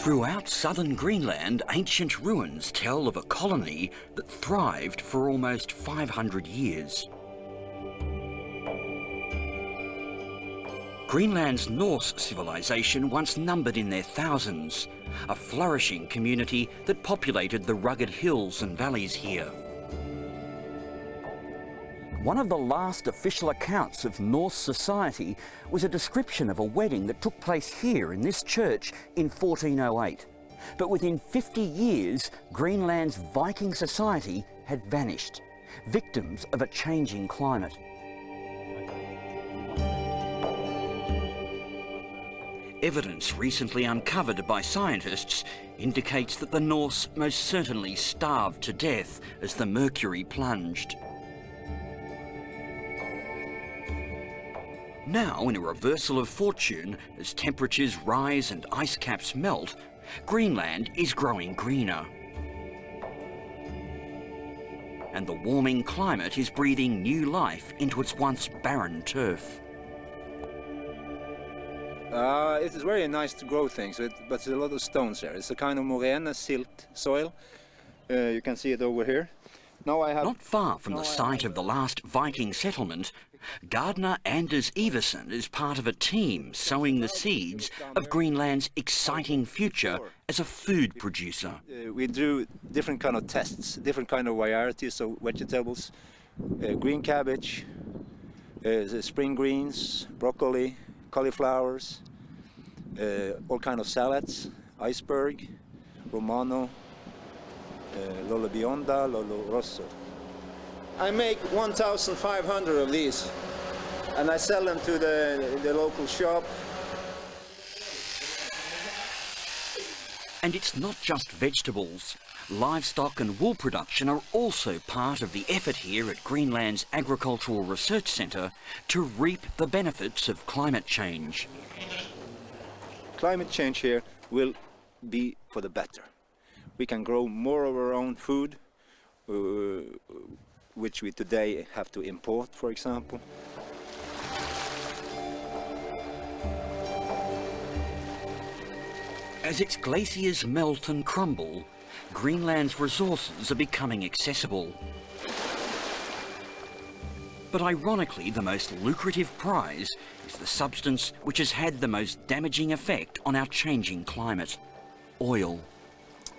Throughout southern Greenland, ancient ruins tell of a colony that thrived for almost 500 years. Greenland's Norse civilization once numbered in their thousands, a flourishing community that populated the rugged hills and valleys here. One of the last official accounts of Norse society was a description of a wedding that took place here in this church in 1408. But within 50 years, Greenland's Viking society had vanished, victims of a changing climate. Evidence recently uncovered by scientists indicates that the Norse most certainly starved to death as the mercury plunged. Now, in a reversal of fortune, as temperatures rise and ice caps melt, Greenland is growing greener. And the warming climate is breathing new life into its once barren turf. It is very nice to grow things, but there's a lot of stones there. It's a kind of moraine, silt soil. You can see it over here. Now I have... Not far from the site of the last Viking settlement, gardener Anders Iversen is part of a team sowing the seeds of Greenland's exciting future as a food producer. We do different kind of tests, different kind of varieties of vegetables, green cabbage, spring greens, broccoli, cauliflowers, all kind of salads, iceberg, romano, Lolo Bionda, Lolo Rosso. I make 1,500 of these and I sell them to the local shop. And it's not just vegetables. Livestock and wool production are also part of the effort here at Greenland's Agricultural Research Centre to reap the benefits of climate change. Climate change here will be for the better. We can grow more of our own food, which we today have to import, for example. As its glaciers melt and crumble, Greenland's resources are becoming accessible. But ironically, the most lucrative prize is the substance which has had the most damaging effect on our changing climate: oil.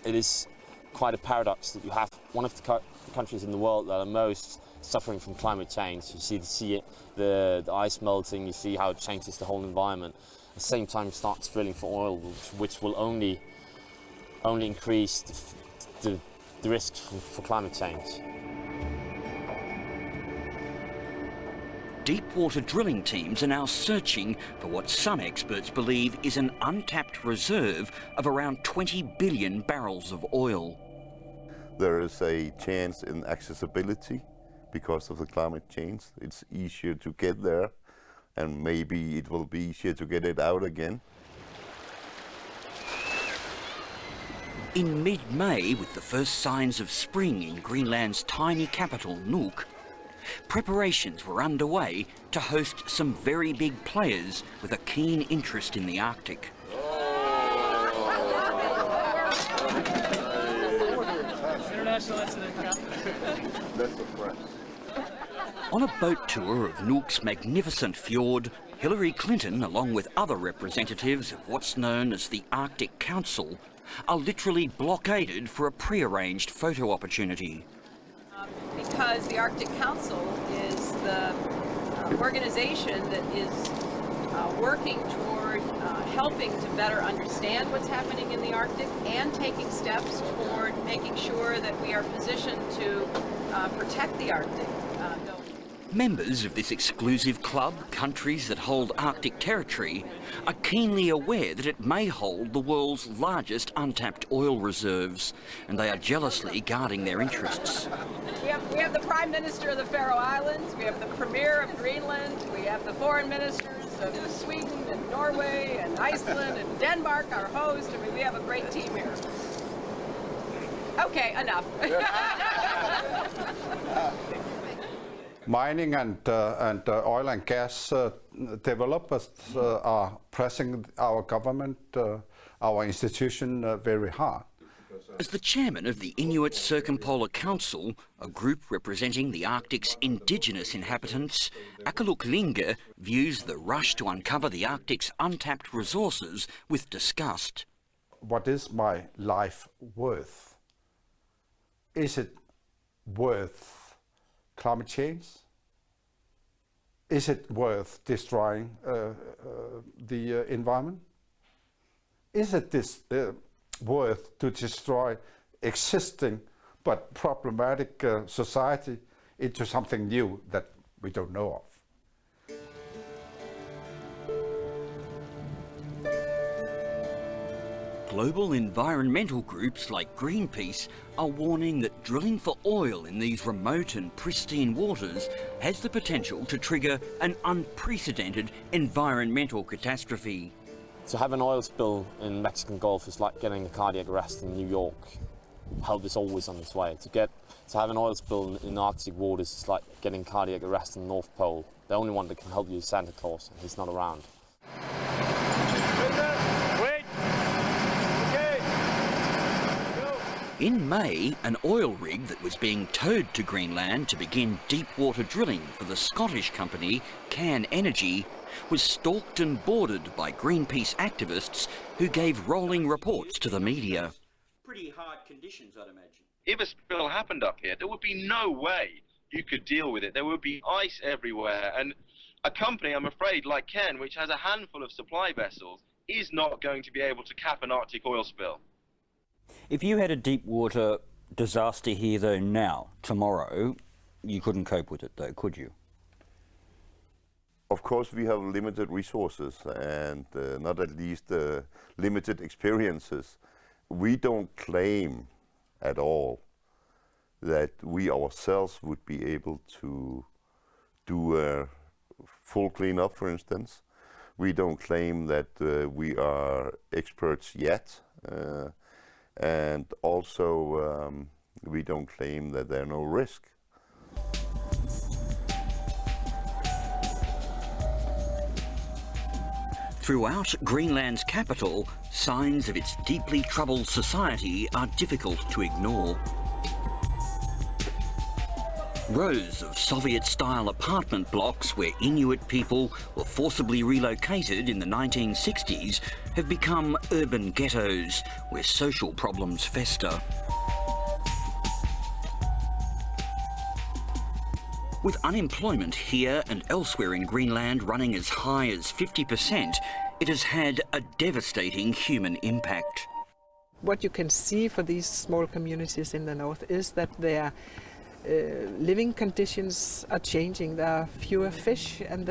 It is quite a paradox that you have one of the countries in the world that are most suffering from climate change. You see the ice melting, you see how it changes the whole environment. At the same time, it starts drilling for oil, which will only increase the risks for climate change. Deep-water drilling teams are now searching for what some experts believe is an untapped reserve of around 20 billion barrels of oil. There is a chance in accessibility because of the climate change. It's easier to get there, and maybe it will be easier to get it out again. In mid-May, with the first signs of spring in Greenland's tiny capital, Nuuk, preparations were underway to host some very big players with a keen interest in the Arctic. On a boat tour of Nuuk's magnificent fjord, Hillary Clinton, along with other representatives of what's known as the Arctic Council, are literally blockaded for a pre-arranged photo opportunity. Because the Arctic Council is the organization that is working toward helping to better understand what's happening in the Arctic and taking steps toward making sure that we are positioned to protect the Arctic. Members of this exclusive club, countries that hold Arctic territory, are keenly aware that it may hold the world's largest untapped oil reserves, and they are jealously guarding their interests. We have the Prime Minister of the Faroe Islands, we have the Premier of Greenland, we have the foreign ministers of Sweden and Norway and Iceland and Denmark, our host. I mean, we have a great team here. Okay, enough. Mining and oil and gas developers are pressing our government, our institution very hard. As the chairman of the Inuit Circumpolar Council, a group representing the Arctic's indigenous inhabitants, Finn Lynge views the rush to uncover the Arctic's untapped resources with disgust. What is my life worth? Is it worth climate change? Is it worth destroying the environment? Is it worth to destroy existing but problematic society into something new that we don't know of? Global environmental groups like Greenpeace are warning that drilling for oil in these remote and pristine waters has the potential to trigger an unprecedented environmental catastrophe. To have an oil spill in the Mexican Gulf is like getting a cardiac arrest in New York. Help is always on its way. To have an oil spill in Arctic waters is like getting cardiac arrest in the North Pole. The only one that can help you is Santa Claus, and he's not around. In May, an oil rig that was being towed to Greenland to begin deep water drilling for the Scottish company Can Energy was stalked and boarded by Greenpeace activists who gave rolling reports to the media. Pretty hard conditions, I'd imagine. If a spill happened up here, there would be no way you could deal with it. There would be ice everywhere, and a company, I'm afraid, like Can, which has a handful of supply vessels, is not going to be able to cap an Arctic oil spill. If you had a deep water disaster here, though, now, tomorrow, you couldn't cope with it, though, could you? Of course, we have limited resources and not at least limited experiences. We don't claim at all that we ourselves would be able to do a full cleanup, for instance. We don't claim that we are experts yet. And also, we don't claim that there are no risk. Throughout Greenland's capital, signs of its deeply troubled society are difficult to ignore. Rows of Soviet-style apartment blocks where Inuit people were forcibly relocated in the 1960s have become urban ghettos where social problems fester. With unemployment here and elsewhere in Greenland running as high as 50%, it has had a devastating human impact. What you can see for these small communities in the north is that their living conditions are changing. There are fewer fish, and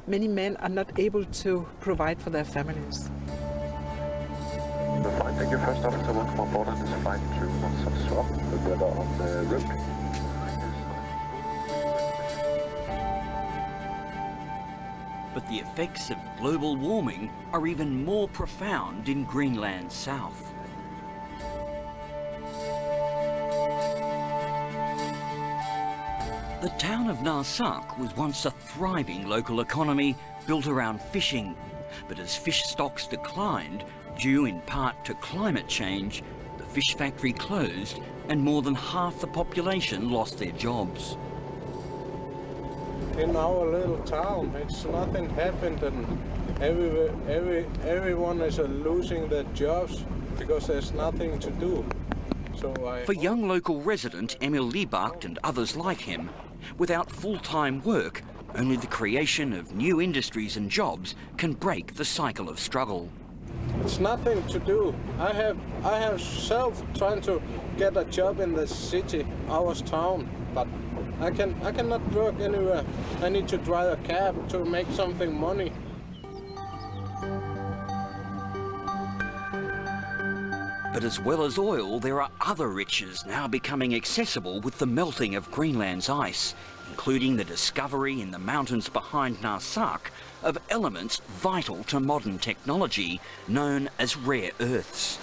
many men are not able to provide for their families. The flight, thank you, first officer, welcome on board on this flight to swap the weather on the route. But the effects of global warming are even more profound in Greenland's south. The town of Narsark was once a thriving local economy built around fishing, but as fish stocks declined, due in part to climate change, the fish factory closed and more than half the population lost their jobs. In our little town, it's nothing happened, and everyone is losing their jobs because there's nothing to do. For young local resident Emil Liebach and others like him, without full-time work, only the creation of new industries and jobs can break the cycle of struggle. It's nothing to do. I have self trying to get a job in the city, our town, but I cannot work anywhere. I need to drive a cab to make something money. But as well as oil, there are other riches now becoming accessible with the melting of Greenland's ice, including the discovery in the mountains behind Narsark of elements vital to modern technology, known as rare earths.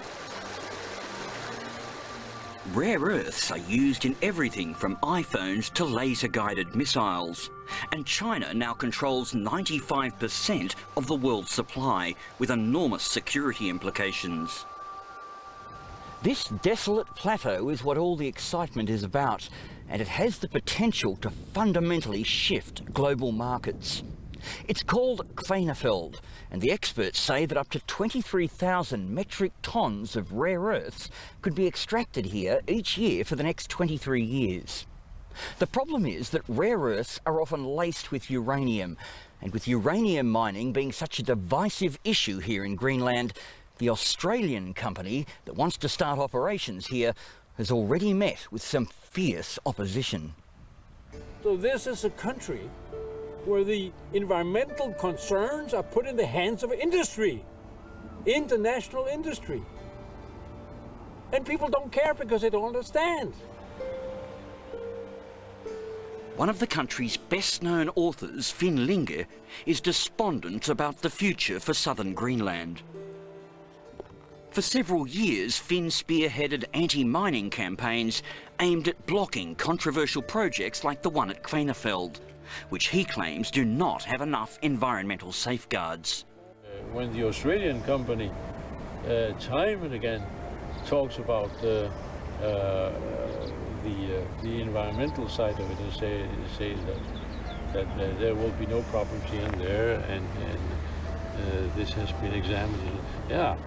Rare earths are used in everything from iPhones to laser-guided missiles. And China now controls 95% of the world's supply, with enormous security implications. This desolate plateau is what all the excitement is about, and it has the potential to fundamentally shift global markets. It's called Kvanefjeld, and the experts say that up to 23,000 metric tonnes of rare earths could be extracted here each year for the next 23 years. The problem is that rare earths are often laced with uranium, and with uranium mining being such a divisive issue here in Greenland, the Australian company that wants to start operations here has already met with some fierce opposition. So this is a country where the environmental concerns are put in the hands of industry, international industry. And people don't care because they don't understand. One of the country's best-known authors, Finn Lynge, is despondent about the future for southern Greenland. For several years, Finn spearheaded anti-mining campaigns aimed at blocking controversial projects like the one at Kvanefjeld, which he claims do not have enough environmental safeguards. When the Australian company time and again talks about the environmental side of it and say that there will be no problems here and there, and this has been examined. Yeah,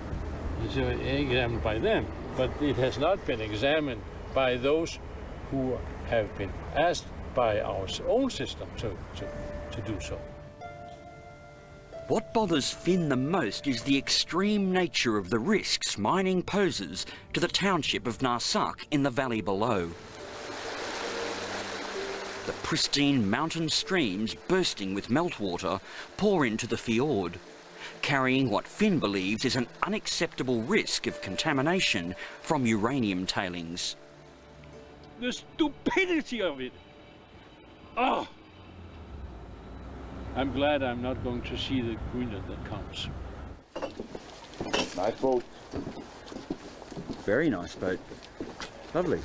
it's examined by them, but it has not been examined by those who have been asked by our own system to do so. What bothers Finn the most is the extreme nature of the risks mining poses to the township of Narsaq in the valley below. The pristine mountain streams bursting with meltwater pour into the fjord, carrying what Finn believes is an unacceptable risk of contamination from uranium tailings. The stupidity of it! Oh! I'm glad I'm not going to see the Greenland that comes. Nice boat. Very nice boat. Lovely.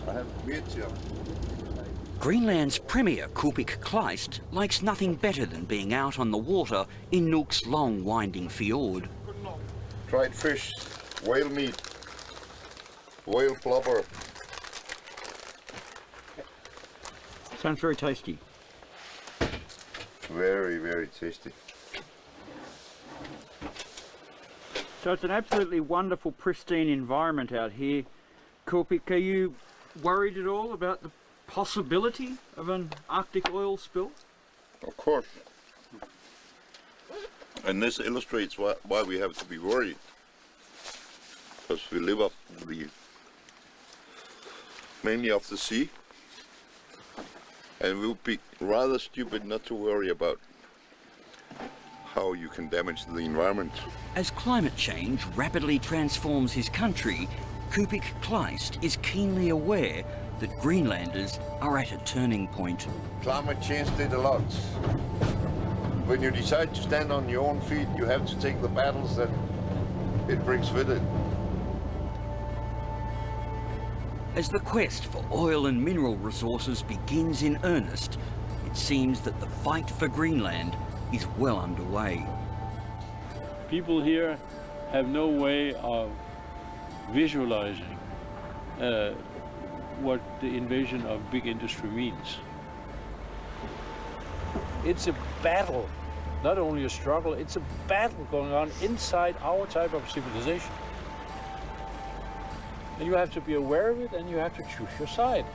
I have beard here. Greenland's Premier Kuupik Kleist likes nothing better than being out on the water in Nuuk's long winding fjord. Dried fish, whale meat, whale blubber. Sounds very tasty. Very, very tasty. So it's an absolutely wonderful, pristine environment out here. Kuupik, are you worried at all about the possibility of an Arctic oil spill? Of course. And this illustrates why we have to be worried. Because we live off mainly off the sea. And we'll be rather stupid not to worry about how you can damage the environment. As climate change rapidly transforms his country, Kuupik Kleist is keenly aware that Greenlanders are at a turning point. Climate change did a lot. When you decide to stand on your own feet, you have to take the battles that it brings with it. As the quest for oil and mineral resources begins in earnest, it seems that the fight for Greenland is well underway. People here have no way of visualizing what the invasion of big industry means. It's a battle, not only a struggle, it's a battle going on inside our type of civilization. And you have to be aware of it, and you have to choose your side.